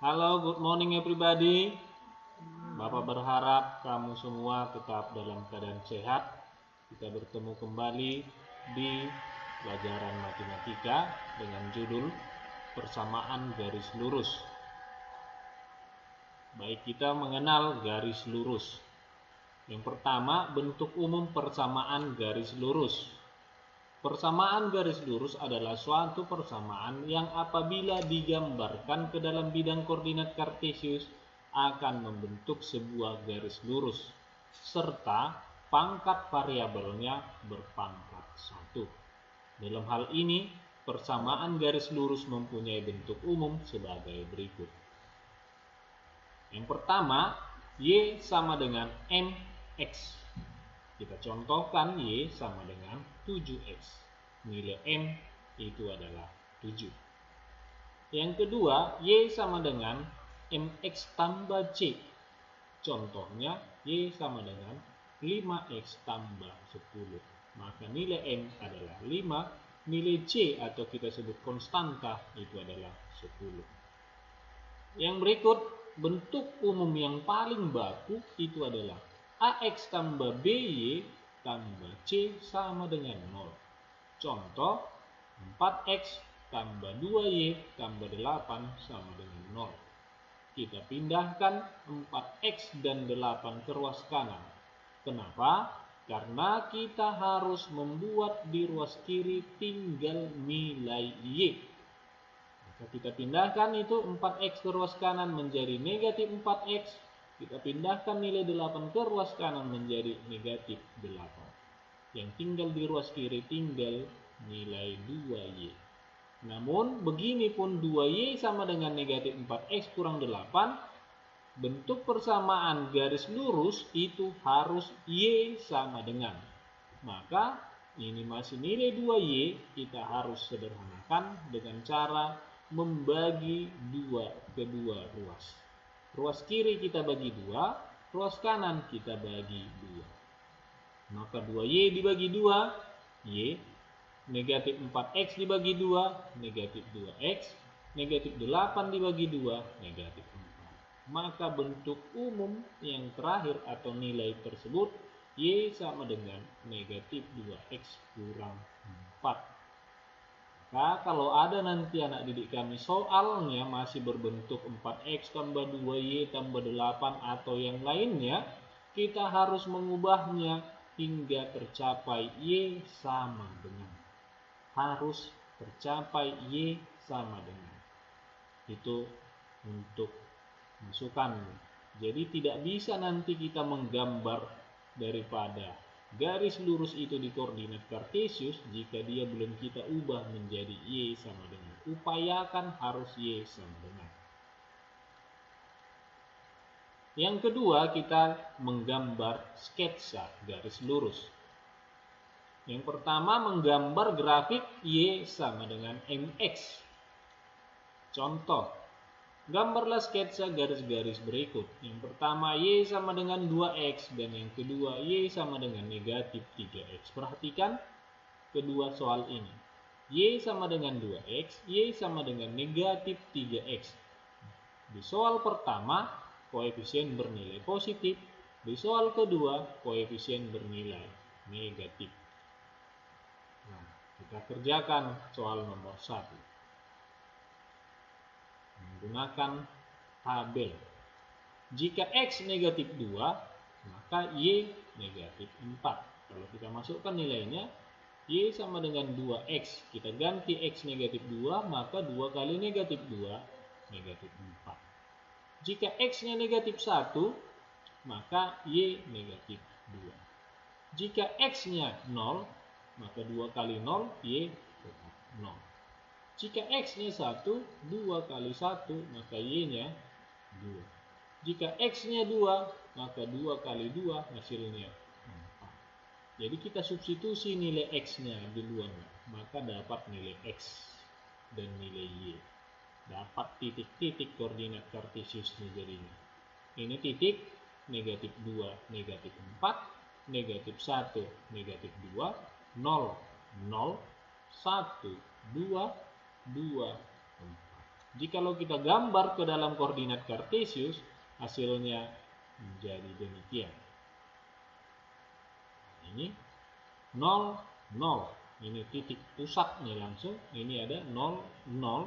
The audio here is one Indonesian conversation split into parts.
Halo, good morning everybody. Bapak berharap kamu semua tetap dalam keadaan sehat. Kita bertemu kembali di pelajaran matematika dengan judul persamaan garis lurus. Baik, kita mengenal garis lurus. Yang pertama, bentuk umum persamaan garis lurus. Persamaan garis lurus adalah suatu persamaan yang apabila digambarkan ke dalam bidang koordinat kartesius akan membentuk sebuah garis lurus serta pangkat variabelnya berpangkat 1. Dalam hal ini, persamaan garis lurus mempunyai bentuk umum sebagai berikut. Yang pertama, Y sama dengan MX. Kita contohkan Y sama dengan 7X. Nilai M itu adalah 7. Yang kedua, Y sama dengan MX tambah C. Contohnya, Y sama dengan 5X tambah 10. Maka nilai M adalah 5. Nilai C atau kita sebut konstanta itu adalah 10. Yang berikut, bentuk umum yang paling baku itu adalah AX tambah BY tambah C sama dengan 0. Contoh, 4X tambah 2Y tambah 8 sama dengan 0. Kita pindahkan 4X dan 8 ke ruas kanan. Kenapa? Karena kita harus membuat di ruas kiri tinggal nilai Y. Maka kita pindahkan itu 4X ke ruas kanan menjadi negatif 4X. Kita pindahkan nilai 8 ke ruas kanan menjadi negatif 8. Yang tinggal di ruas kiri tinggal nilai 2Y. Namun begini pun 2Y sama dengan negatif 4X kurang 8. Bentuk persamaan garis lurus itu harus Y sama dengan. Maka ini masih nilai 2Y, kita harus sederhanakan dengan cara membagi 2 kedua ruas. Ruas kiri kita bagi 2, ruas kanan kita bagi 2. Maka 2Y dibagi 2, Y. Negatif 4X dibagi 2, negatif 2X. Negatif 8 dibagi 2, negatif 4. Maka bentuk umum yang terakhir atau nilai tersebut, Y sama dengan negatif 2X kurang 4. Nah, kalau ada nanti anak didik kami soalnya masih berbentuk 4X tambah 2Y tambah 8 atau yang lainnya, kita harus mengubahnya hingga tercapai Y sama dengan. Harus tercapai Y sama dengan. Itu untuk masukan. Jadi tidak bisa nanti kita menggambar daripada garis lurus itu di koordinat kartesius jika dia belum kita ubah menjadi Y sama dengan. Upayakan harus Y sama dengan. Yang kedua, kita menggambar sketsa garis lurus. Yang pertama, menggambar grafik Y sama dengan MX. Contoh, gambarlah sketsa garis-garis berikut. Yang pertama, Y sama dengan 2X dan yang kedua, Y sama dengan negatif 3X. Perhatikan kedua soal ini. Y sama dengan 2X, Y sama dengan negatif 3X. Di soal pertama, koefisien bernilai positif. Di soal kedua, koefisien bernilai negatif. Nah, kita kerjakan soal nomor 1. Menggunakan tabel. Jika X negatif 2, maka Y negatif 4. Kalau kita masukkan nilainya, Y sama dengan 2X. Kita ganti X negatif 2, maka 2 kali negatif 2, negatif 4. Jika X-nya negatif 1, maka Y negatif 2. Jika X-nya 0, maka 2 kali 0, Y tetap 0. Jika X-nya 1, 2 kali 1, maka Y-nya 2. Jika X-nya 2, maka 2 kali 2 hasilnya 4. Jadi kita substitusi nilai X-nya di luar, maka dapat nilai X dan nilai Y. Dapat titik-titik koordinat kartesiusnya jadinya. Ini titik, negatif 2, negatif 4, negatif 1, negatif 2, 0, 0, 1, 2, 2, 4. Jikalau kita gambar ke dalam koordinat kartesius, hasilnya menjadi demikian. Ini 0, 0. Ini titik pusatnya langsung. Ini ada 0, 0,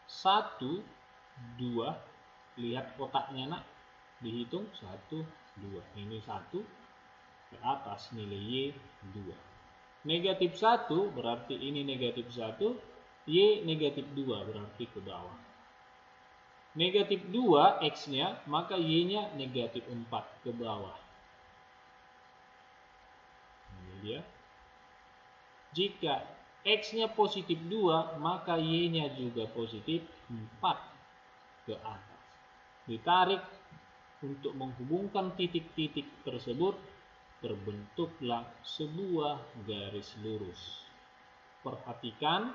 1, 2. Lihat kotaknya nak. Dihitung 1, 2. Ini 1. Ke atas nilai Y 2. Negatif 1 berarti ini negatif 1. Y negatif 2 berarti ke bawah. Negatif 2 X-nya, maka Y-nya negatif 4 ke bawah. Ini dia. Jika X-nya positif 2, maka Y-nya juga positif 4 ke atas. Ditarik untuk menghubungkan titik-titik tersebut, terbentuklah sebuah garis lurus. Perhatikan,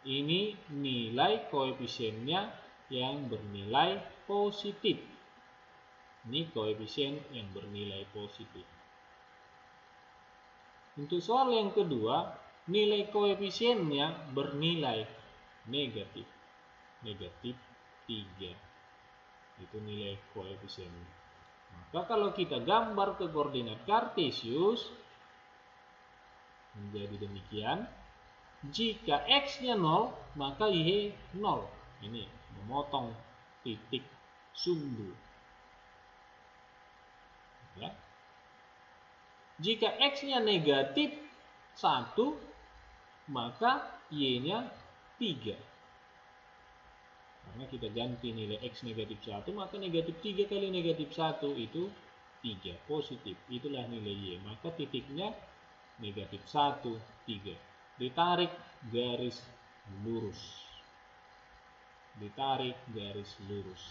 ini nilai koefisiennya yang bernilai positif. Ini koefisien yang bernilai positif. Untuk soal yang kedua, nilai koefisiennya bernilai negatif. Negatif 3. Itu nilai koefisiennya. Maka kalau kita gambar ke koordinat kartesius, menjadi demikian. Jika X-nya 0, maka Y 0. Ini memotong titik sumbu. Ya. Jika X-nya negatif 1, maka Y-nya 3. Karena kita ganti nilai X negatif 1, maka negatif 3 kali negatif 1 itu 3, positif. Itulah nilai Y. Maka titiknya negatif 1, 3. Ditarik garis lurus. Ditarik garis lurus.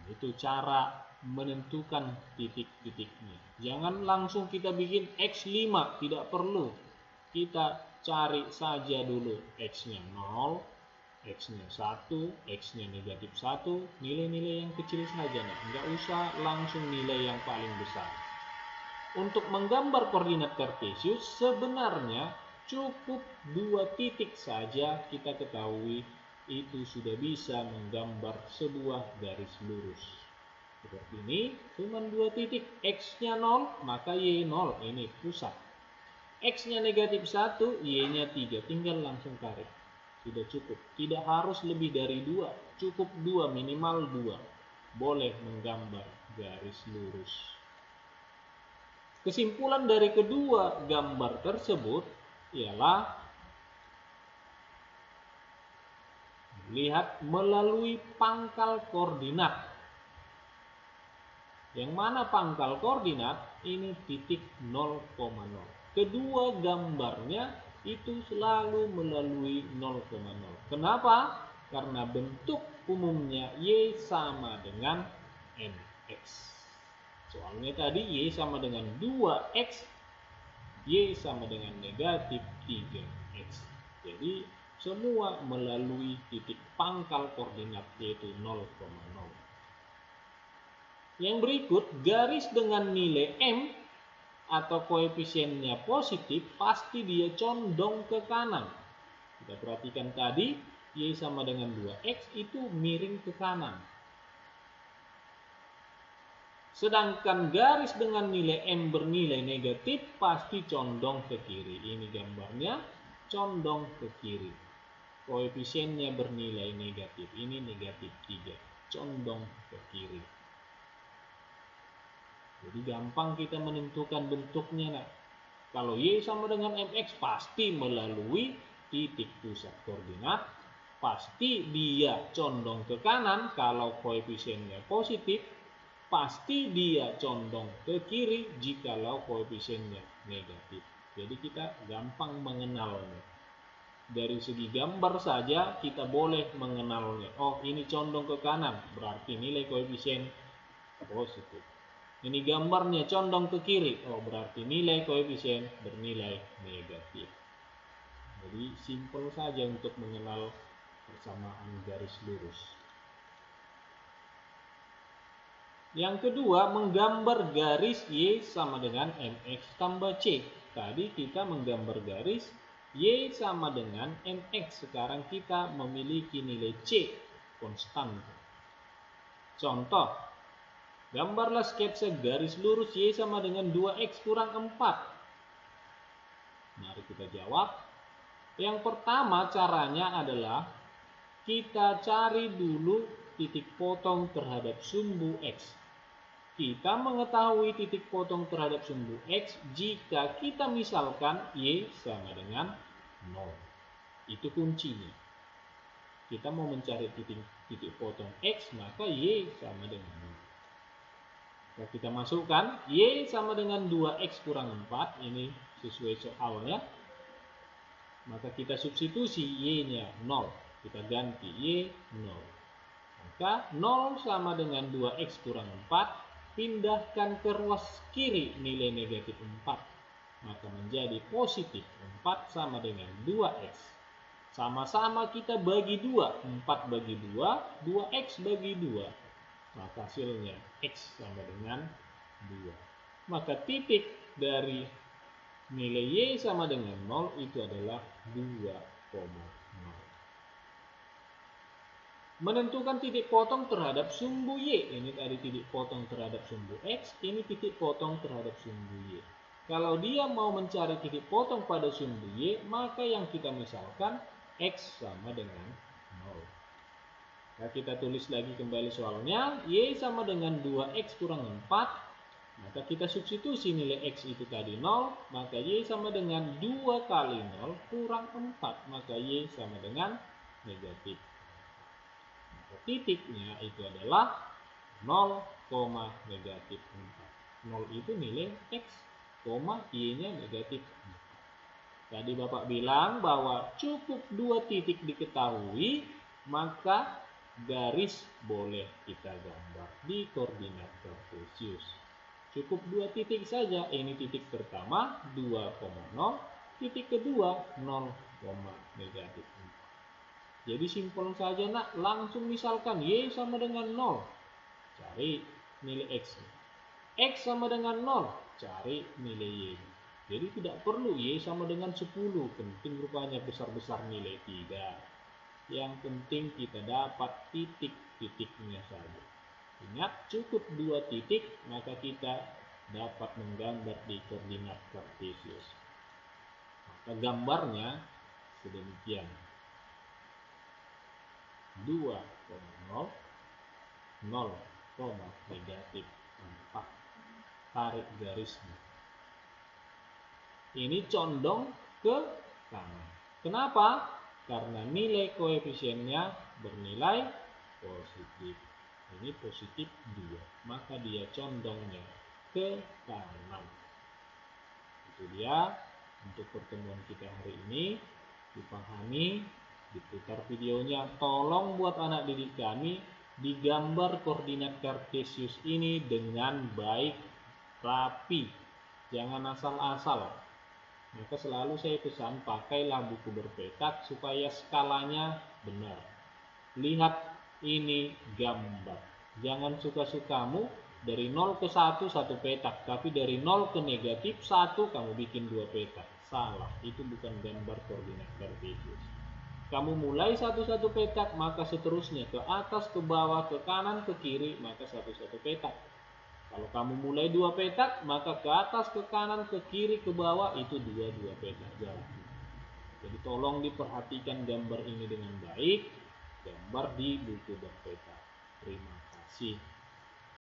Itu cara menentukan titik-titiknya. Jangan langsung kita bikin X5, tidak perlu. Kita cari saja dulu X-nya 0, X-nya 1, X-nya negatif 1, nilai-nilai yang kecil saja. Nggak usah langsung nilai yang paling besar. Untuk menggambar koordinat kartesius, sebenarnya cukup 2 titik saja kita ketahui itu sudah bisa menggambar sebuah garis lurus. Seperti ini, cuma 2 titik. X-nya 0, maka Y 0, ini pusat. X-nya negatif 1, Y-nya 3, tinggal langsung tarik. Sudah cukup. Tidak harus lebih dari 2, cukup 2, minimal 2. Boleh menggambar garis lurus. Kesimpulan dari kedua gambar tersebut ialah lihat melalui pangkal koordinat. Yang mana pangkal koordinat ini titik 0,0. Kedua gambarnya itu selalu melalui 0,0. Kenapa? Karena bentuk umumnya Y sama dengan MX. Soalnya tadi Y sama dengan 2X, Y sama dengan negatif 3X. Jadi semua melalui titik pangkal koordinat yaitu 0,0. Yang berikut, garis dengan nilai M atau koefisiennya positif pasti dia condong ke kanan. Kita perhatikan tadi Y sama dengan 2X itu miring ke kanan. Sedangkan garis dengan nilai M bernilai negatif pasti condong ke kiri. Ini gambarnya condong ke kiri. Koefisiennya bernilai negatif. Ini negatif 3. Condong ke kiri. Jadi gampang kita menentukan bentuknya. Nah. Kalau Y sama dengan MX pasti melalui titik pusat koordinat. Pasti dia condong ke kanan kalau koefisiennya positif. Pasti dia condong ke kiri jikalau koefisiennya negatif. Jadi kita gampang mengenalnya. Dari segi gambar saja kita boleh mengenalnya. Oh, ini condong ke kanan, berarti nilai koefisien positif. Ini gambarnya condong ke kiri, oh berarti nilai koefisien bernilai negatif. Jadi simpel saja untuk mengenal persamaan garis lurus. Yang kedua, menggambar garis Y sama dengan MX tambah C. Tadi kita menggambar garis Y sama dengan mx. Sekarang kita memiliki nilai C konstan. Contoh, gambarlah sketsa garis lurus Y sama dengan 2x kurang 4. Mari kita jawab. Yang pertama caranya adalah kita cari dulu titik potong terhadap sumbu X. Kita mengetahui titik potong terhadap sumbu X jika kita misalkan Y sama dengan 0. Itu kuncinya. Kita mau mencari titik potong X, maka Y sama dengan 0. Nah, kita masukkan Y sama dengan 2X kurang 4. Ini sesuai soalnya. Maka kita substitusi Y-nya 0. Kita ganti Y 0. Maka 0 sama dengan 2X kurang 4. Pindahkan ke ruas kiri nilai negatif 4. Maka menjadi positif 4 sama dengan 2X. Sama-sama kita bagi 2. 4 bagi 2, 2X bagi 2. Maka hasilnya X sama dengan 2. Maka titik dari nilai Y sama dengan 0 itu adalah 2,0. Menentukan titik potong terhadap sumbu Y. Ini tadi titik potong terhadap sumbu X, ini titik potong terhadap sumbu Y. Kalau dia mau mencari titik potong pada sumbu Y, maka yang kita misalkan X sama dengan 0. Nah, kita tulis lagi kembali soalnya. Y sama dengan 2X kurang 4. Maka kita substitusi nilai X itu tadi 0. Maka Y sama dengan 2 kali 0 kurang 4. Maka Y sama dengan negatif. Titiknya itu adalah 0, negatif 4. 0 itu nilai X, Y-nya negatif 4. Tadi Bapak bilang bahwa cukup 2 titik diketahui, maka garis boleh kita gambar di koordinat kartesius. Cukup 2 titik saja. Ini titik pertama 2,0, titik kedua 0, negatif 4. Jadi simpel saja nak, langsung misalkan Y sama dengan 0, cari nilai X. X sama dengan 0, cari nilai Y. Jadi tidak perlu Y sama dengan 10, penting rupanya besar-besar nilai, tidak. Yang penting kita dapat titik-titiknya saja. Ingat, cukup 2 titik, maka kita dapat menggambar di koordinat kartesius. Maka gambarnya sedemikian. 2,0, 0, negatif 4. Tarik garisnya. Ini condong ke kanan. Kenapa? Karena nilai koefisiennya bernilai positif. Ini positif 2. Maka dia condongnya ke kanan. Itu dia untuk pertemuan kita hari ini. Dipahami, diputar videonya. Tolong buat anak didik kami digambar koordinat kartesius ini dengan baik, rapi, jangan asal-asal. Maka selalu saya pesan, pakailah buku berpetak supaya skalanya benar. Lihat ini gambar. Jangan suka-sukamu dari 0 ke 1 satu petak, tapi dari 0 ke negatif 1 kamu bikin 2 petak. Salah, itu bukan gambar koordinat kartesius. Kamu mulai satu-satu petak, maka seterusnya ke atas, ke bawah, ke kanan, ke kiri, maka satu-satu petak. Kalau kamu mulai 2 petak, maka ke atas, ke kanan, ke kiri, ke bawah, itu 2 petak jalan. Jadi tolong diperhatikan gambar ini dengan baik, gambar di buku berpetak. Terima kasih.